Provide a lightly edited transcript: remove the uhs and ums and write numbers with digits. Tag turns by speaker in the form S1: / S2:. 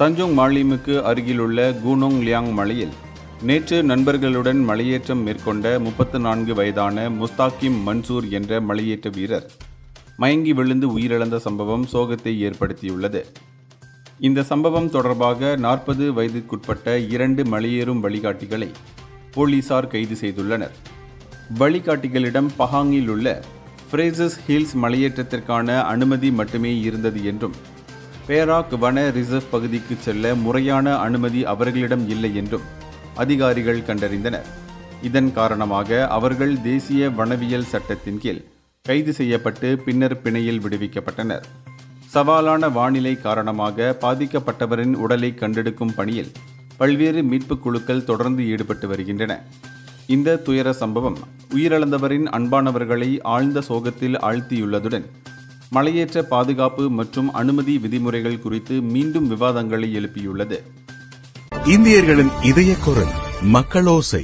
S1: Tanjong மாலிமுக்கு அருகிலுள்ள கூனோங் Leong மலையில் நேற்று நண்பர்களுடன் மலையேற்றம் மேற்கொண்ட 34 வயதான முஸ்தாகிம் மன்சூர் என்ற மலையேற்ற வீரர் மயங்கி விழுந்து உயிரிழந்த சம்பவம் சோகத்தை ஏற்படுத்தியுள்ளது. இந்த சம்பவம் தொடர்பாக 40 வயதுக்குட்பட்ட 2 மலையேறும் வழிகாட்டிகளை போலீசார் கைது செய்துள்ளனர். வழிகாட்டிகளிடம் பஹாங்கில் உள்ள ஃப்ரேசஸ் ஹில்ஸ் மலையேற்றத்திற்கான அனுமதி மட்டுமே இருந்தது என்றும் பேராக் வன ரிசர்வ் பகுதிக்கு செல்ல முறையான அனுமதி அவர்களிடம் இல்லை என்றும் அதிகாரிகள் கண்டறிந்தனர். இதன் காரணமாக அவர்கள் தேசிய வனவியல் சட்டத்தின் கீழ் கைது செய்யப்பட்டு பின்னர் பிணையில் விடுவிக்கப்பட்டனர். சவாலான வானிலை காரணமாக பாதிக்கப்பட்டவரின் உடலை கண்டெடுக்கும் பணியில் பல்வேறு மீட்புக் குழுக்கள் தொடர்ந்து ஈடுபட்டு வருகின்றன. இந்த துயர சம்பவம் உயிரிழந்தவரின் அன்பானவர்களை ஆழ்ந்த சோகத்தில் ஆழ்த்தியுள்ளதுடன் மலையேற்ற பாதுகாப்பு மற்றும் அனுமதி விதிமுறைகள் குறித்து மீண்டும் விவாதங்களை எழுப்பியுள்ளது.
S2: இந்தியர்களின் இதய குரல் மக்களோசை.